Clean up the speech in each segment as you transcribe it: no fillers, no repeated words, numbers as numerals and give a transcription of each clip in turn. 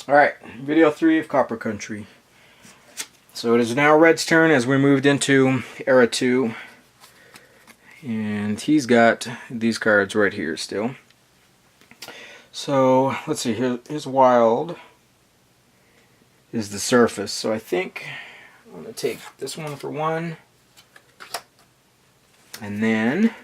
Alright, video 3 of Copper Country. So it is now Red's turn as we moved into Era 2. And he's got these cards right here still. So let's see, his wild is the surface. So I think I'm going to take this one for 1. And then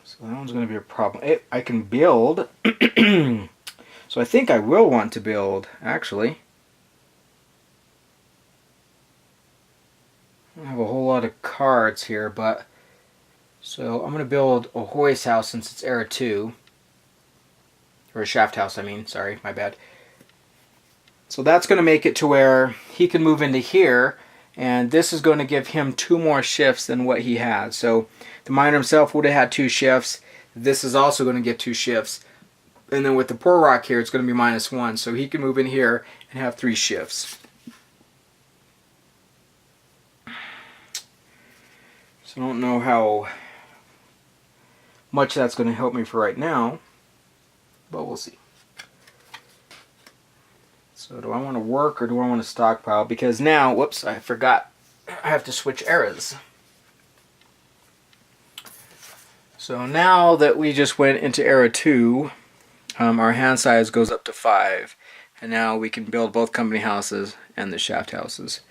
so that one's going to be a problem. I can build. So I think I will want to build, actually. I don't have a whole lot of cards here, but so I'm going to build a hoist house since it's Era 2. Or a shaft house, I mean. Sorry, my bad. So that's going to make it to where he can move into here, and this is going to give him 2 more shifts than what he had. So the miner himself would have had 2 shifts. This is also going to get 2 shifts. And then with the poor rock here, it's going to be -1. So he can move in here and have 3 shifts. So I don't know how much that's going to help me for right now, but we'll see. So do I want to work or do I want to stockpile? Because now, whoops, I forgot. I have to switch eras. So now that we just went into Era 2, our hand size goes up to 5. And now we can build both company houses and the shaft houses.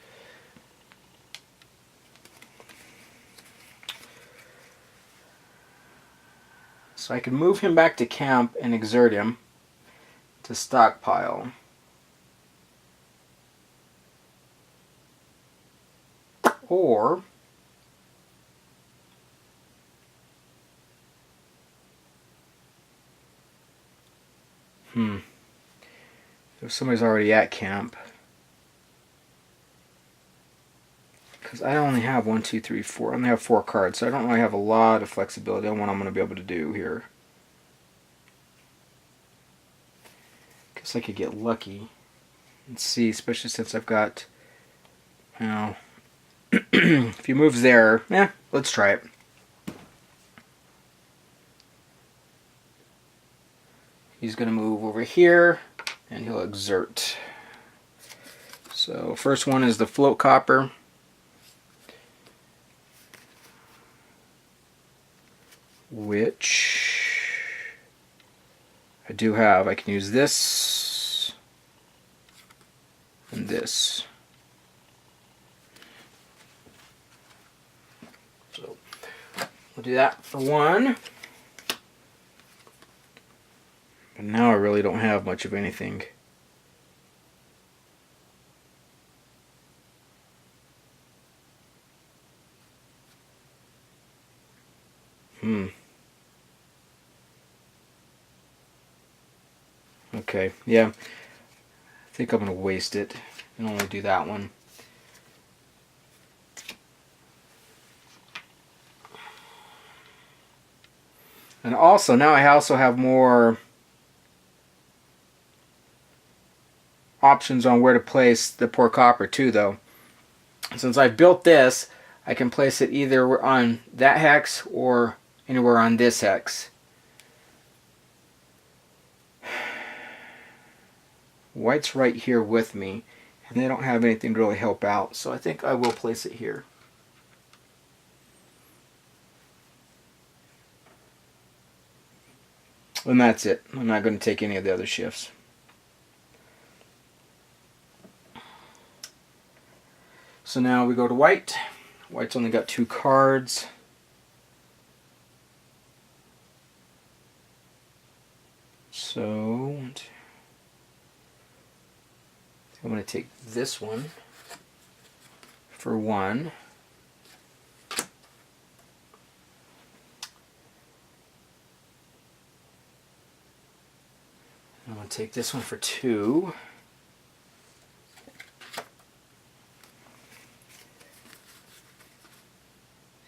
So I can move him back to camp and exert him to stockpile. Or if somebody's already at camp, because I only have 1, 2, 3, 4. I only have 4 cards, so I don't really have a lot of flexibility on what I'm going to be able to do here. Guess I could get lucky and see, especially since I've got, you know, if he moves there, let's try it. He's going to move over here, and he'll exert. So first one is the float copper. Which I do have. I can use this and this. So we'll do that for 1. But now I really don't have much of anything. Okay, yeah. I think I'm going to waste it and only do that one. And also, now I also have more options on where to place the poor copper too, though. Since I've built this, I can place it either on that hex or anywhere on this hex. White's right here with me, and they don't have anything to really help out, so I think I will place it here. And that's it. I'm not going to take any of the other shifts. So now we go to white. White's only got 2 cards. So I'm going to take this one for 1. I'm going to take this one for 2.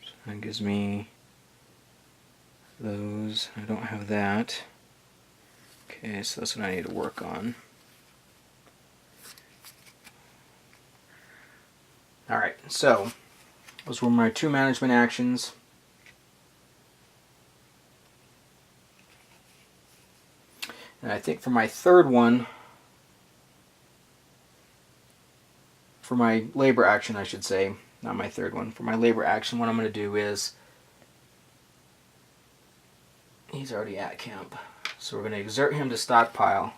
So that gives me those. I don't have that. Okay, so that's what I need to work on. Alright, so those were my 2 management actions. And I think for my third one, for my labor action I should say, not my third one, for my labor action what I'm going to do is, he's already at camp, so we're going to exert him to stockpile.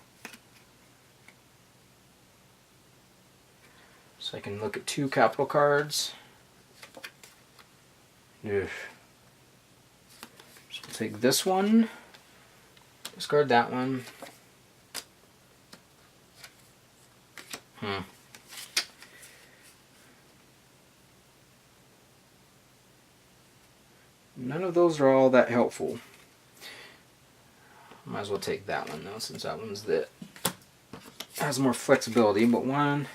So I can look at 2 capital cards. Ugh. So I'll take this one, discard that one. None of those are all that helpful. Might as well take that one though, since that one's that has more flexibility. But one,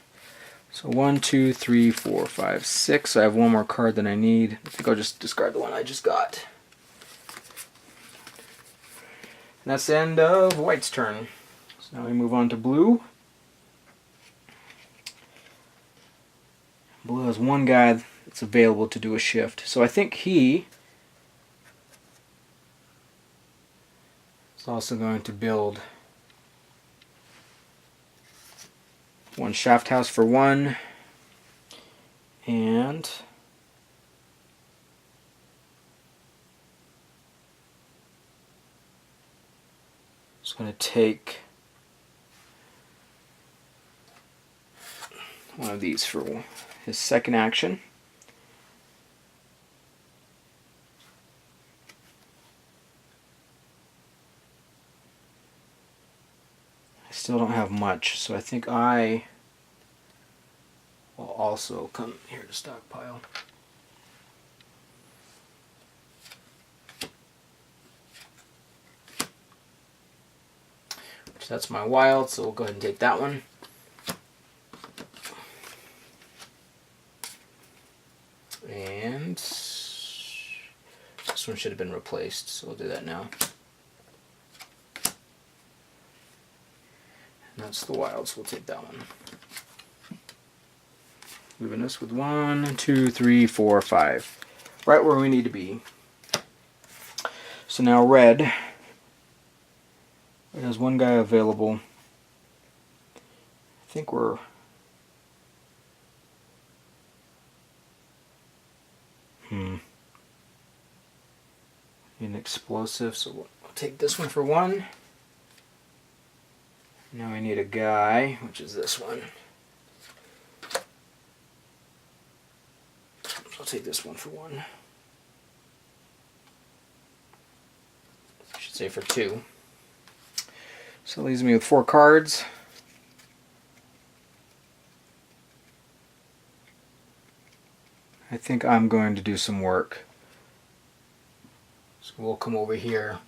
so 1, 2, 3, 4, 5, 6. I have one more card than I need. I think I'll just discard the one I just got. And that's the end of white's turn. So now we move on to blue. Blue has one guy that's available to do a shift. So I think he is also going to build one shaft house for 1, and just going to take one of these for his second action. I still don't have much, so I think I will also come here to stockpile. Which that's my wild, so we'll go ahead and take that one. And this one should have been replaced, so we'll do that now. And that's the wild, so we'll take that one. Moving this with 1, 2, 3, 4, 5. Right where we need to be. So now red has one guy available. I think we're an explosive, so we'll take this one for 1. Now I need a guy, which is this one. So I'll take this one for 1. I should say for 2. So that leaves me with 4 cards. I think I'm going to do some work. So we'll come over here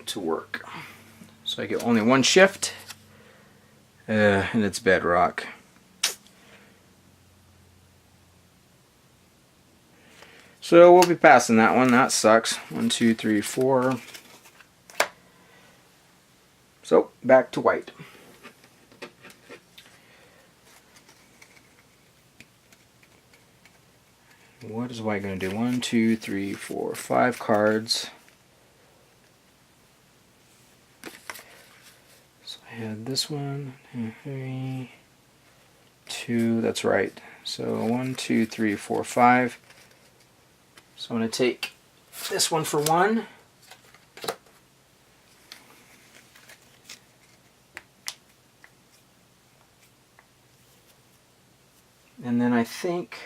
to work. So I get only 1 shift, and it's bedrock. So we'll be passing that one. That sucks. 1, 2, 3, 4. So back to white. What is white going to do? 1, 2, 3, 4, 5 cards. So I had this one, 3, 2, that's right. So 1, 2, 3, 4, 5. So I'm going to take this one for 1. And then I think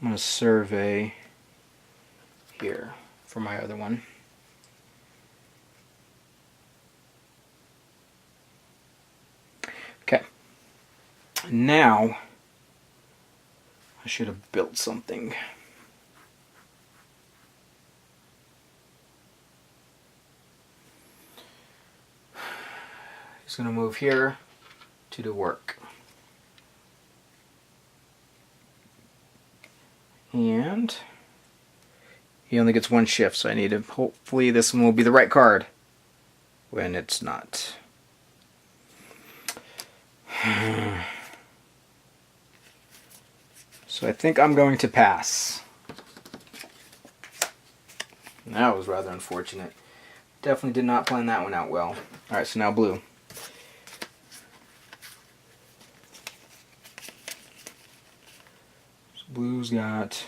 I'm going to survey here for my other one. Okay. Now I should have built something. He's going to move here to do work. And he only gets 1 shift, so I need to, hopefully this one will be the right card when it's not. So I think I'm going to pass. That was rather unfortunate. Definitely did not plan that one out well. Alright, so now blue. So blue's got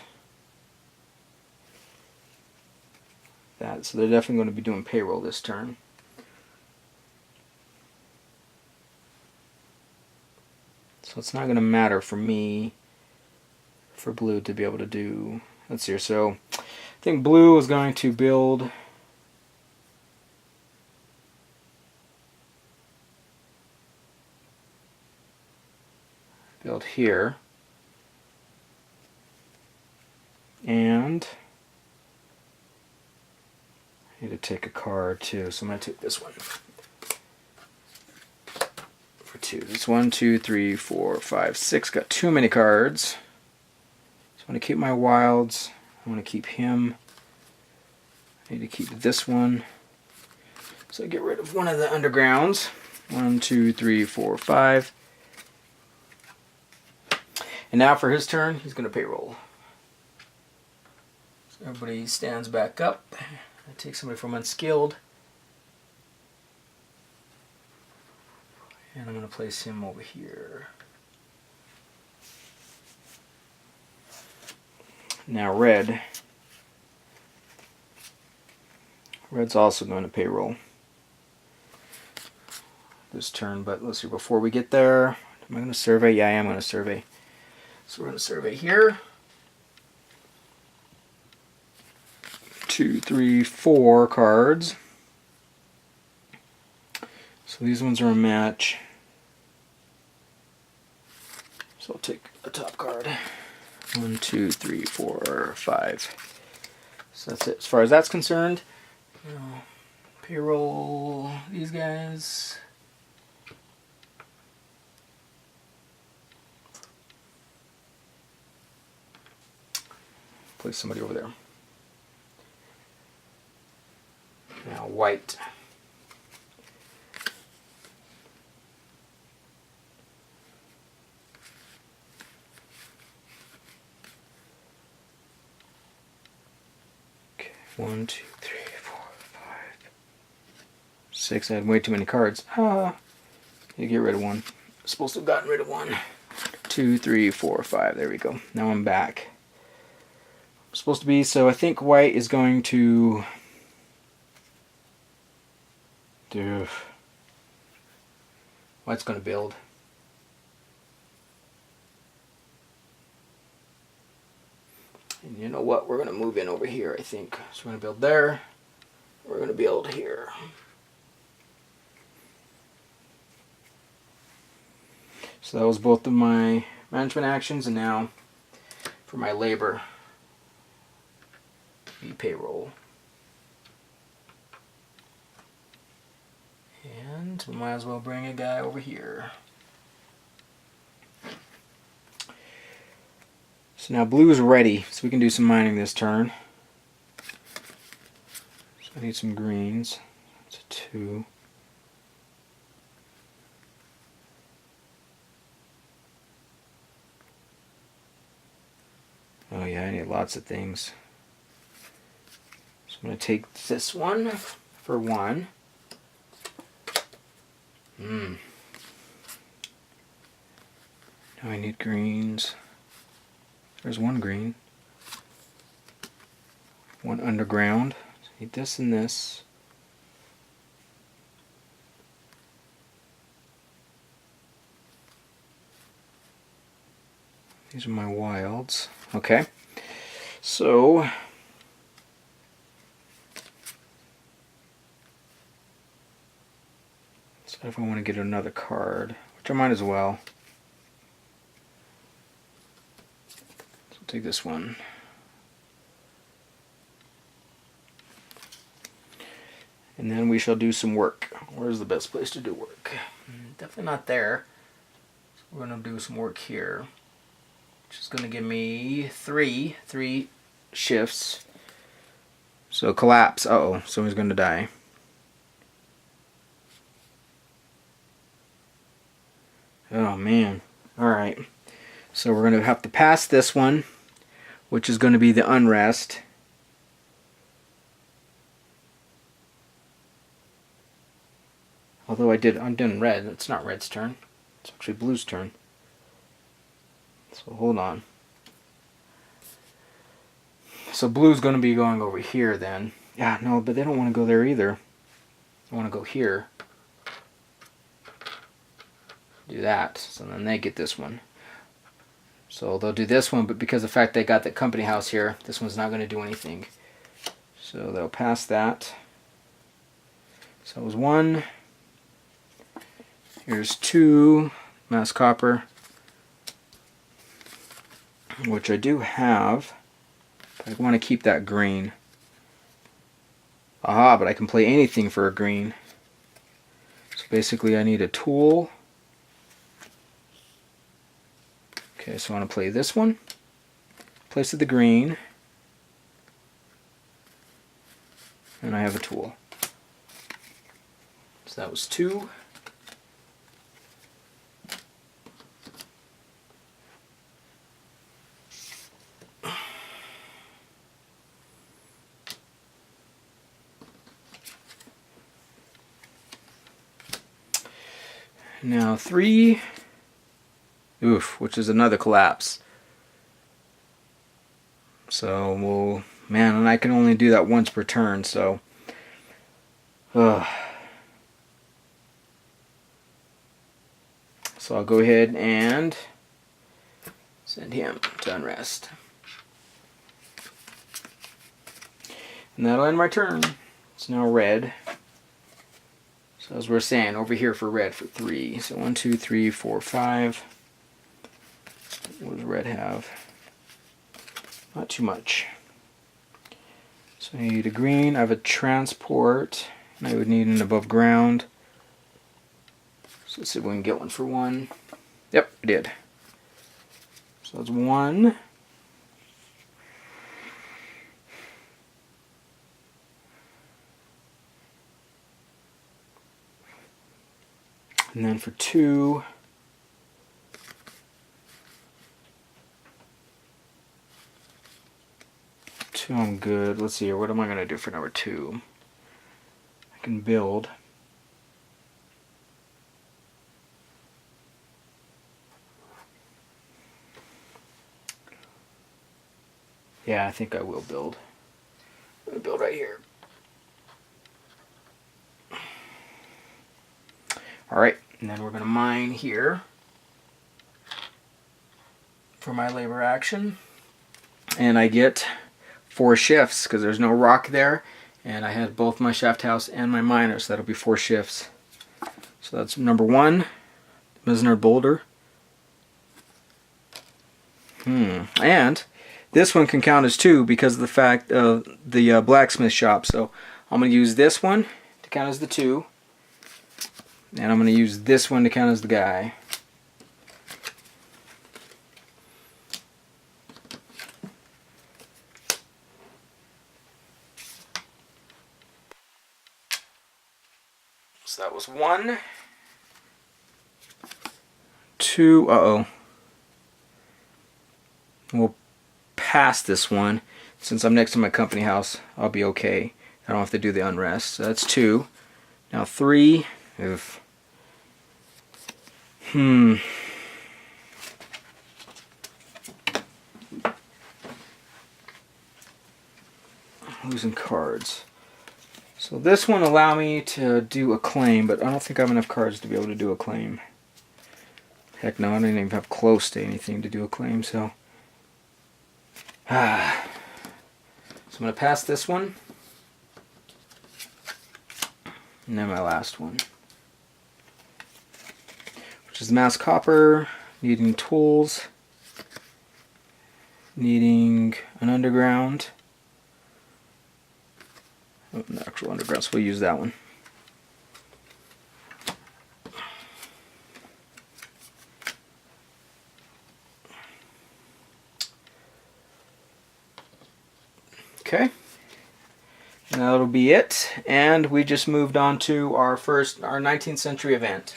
that, so they're definitely going to be doing payroll this turn. So it's not going to matter for me, for blue to be able to do, let's see here, so I think blue is going to build here, and I need to take a card too, so I'm going to take this one for 2. It's 1, 2, 3, 4, 5, 6. Got too many cards. So I want to keep my wilds. I want to keep him. I need to keep this one. So get rid of one of the undergrounds. 1, 2, 3, 4, 5. And now for his turn, he's going to payroll. So everybody stands back up. I take somebody from unskilled. And I'm going to place him over here. Now red. Red's also going to payroll this turn, but let's see, before we get there, am I going to survey? Yeah, I am going to survey. So we're going to survey here. 2, 3, 4 cards. So these ones are a match. So I'll take a top card. 1, 2, 3, 4, 5. So that's it as far as that's concerned. Now, payroll these guys. Place somebody over there. Now white. Okay, 1, 2, 3, 4, 5, 6. I had way too many cards. You get rid of one. I'm supposed to have gotten rid of 1. 2, 3, 4, 5. There we go. Now I'm back. I'm supposed to be, so I think white is going to do. White's going to build. And you know what? We're going to move in over here, I think. So we're going to build there. We're going to build here. So that was both of my management actions, and now for my labor, the payroll. And we might as well bring a guy over here. So now blue is ready, so we can do some mining this turn. So I need some greens. That's a 2. Oh yeah, I need lots of things. So I'm going to take this one for 1. Now I need greens. There's 1 green. 1 underground. So I need this and this. These are my wilds. Okay. So if I want to get another card, which I might as well. So I'll take this one. And then we shall do some work. Where's the best place to do work? Definitely not there. So we're going to do some work here, which is going to give me three shifts. So collapse. Uh-oh, someone's going to die. Oh man. Alright. So we're going to have to pass this one, which is going to be the unrest. Although I'm doing red. It's not red's turn. It's actually blue's turn. So hold on. So blue's going to be going over here then. Yeah, no, but they don't want to go there either. They want to go here. Do that. So then they get this one. So they'll do this one, but because of the fact they got the company house here, this one's not going to do anything. So they'll pass that. So it was 1. Here's 2. Mass copper. Which I do have. But I want to keep that green. Aha, but I can play anything for a green. So basically I need a tool. Okay, so I want to play this one. Place of the green. And I have a tool. So that was 2. Now 3. Oof, which is another collapse. So we'll, man, and I can only do that once per turn, so. So I'll go ahead and send him to unrest. And that'll end my turn. It's now red. So as we're saying, over here for red for 3. So 1, 2, 3, 4, 5. What does red have? Not too much. So I need a green. I have a transport. And I would need an above ground. So let's see if we can get one for 1. Yep, I did. So that's 1. And then for 2, I'm good. Let's see here. What am I going to do for number 2? I can build. Yeah, I think I will build. I'm going to build right here. Alright, and then we're going to mine here for my labor action. And I get 4 shifts because there's no rock there. And I had both my shaft house and my miner, so that'll be 4 shifts. So that's number 1, Mesnard boulder. And this one can count as 2 because of the fact of the blacksmith shop. So I'm going to use this one to count as the 2. And I'm going to use this one to count as the guy. So that was 1, 2, uh-oh. We'll pass this one. Since I'm next to my company house, I'll be okay. I don't have to do the unrest. So that's 2. Now 3, oof. Losing cards. So this one allow me to do a claim, but I don't think I have enough cards to be able to do a claim. Heck no, I don't even have close to anything to do a claim, so. So I'm going to pass this one. And then my last one. Which is mass copper, needing tools, needing an underground. Oh, an actual underground, so we'll use that one. Okay. And that'll be it. And we just moved on to our 19th century event.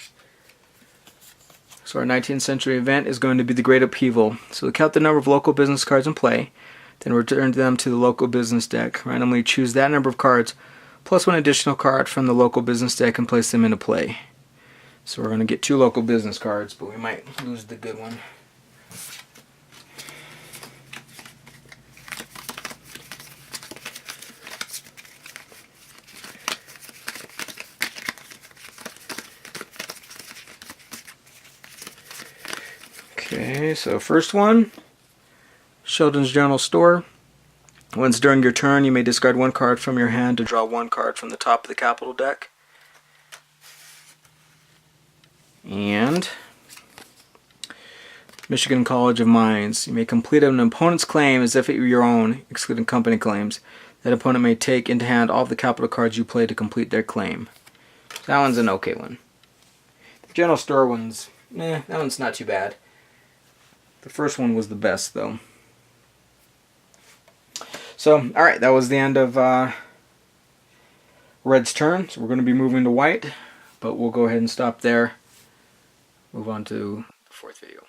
So our 19th century event is going to be the Great Upheaval. So count the number of local business cards in play, then return them to the local business deck. Randomly choose that number of cards, plus one additional card from the local business deck and place them into play. So we're going to get 2 local business cards, but we might lose the good one. Okay, so first one, Sheldon's General Store. Once during your turn, you may discard 1 card from your hand to draw 1 card from the top of the capital deck. And Michigan College of Mines. You may complete an opponent's claim as if it were your own, excluding company claims. That opponent may take into hand all of the capital cards you play to complete their claim. That one's an okay one. The General Store one's, that one's not too bad. The first one was the best, though. So, alright, that was the end of Red's turn. So we're going to be moving to White, but we'll go ahead and stop there. Move on to the 4th video.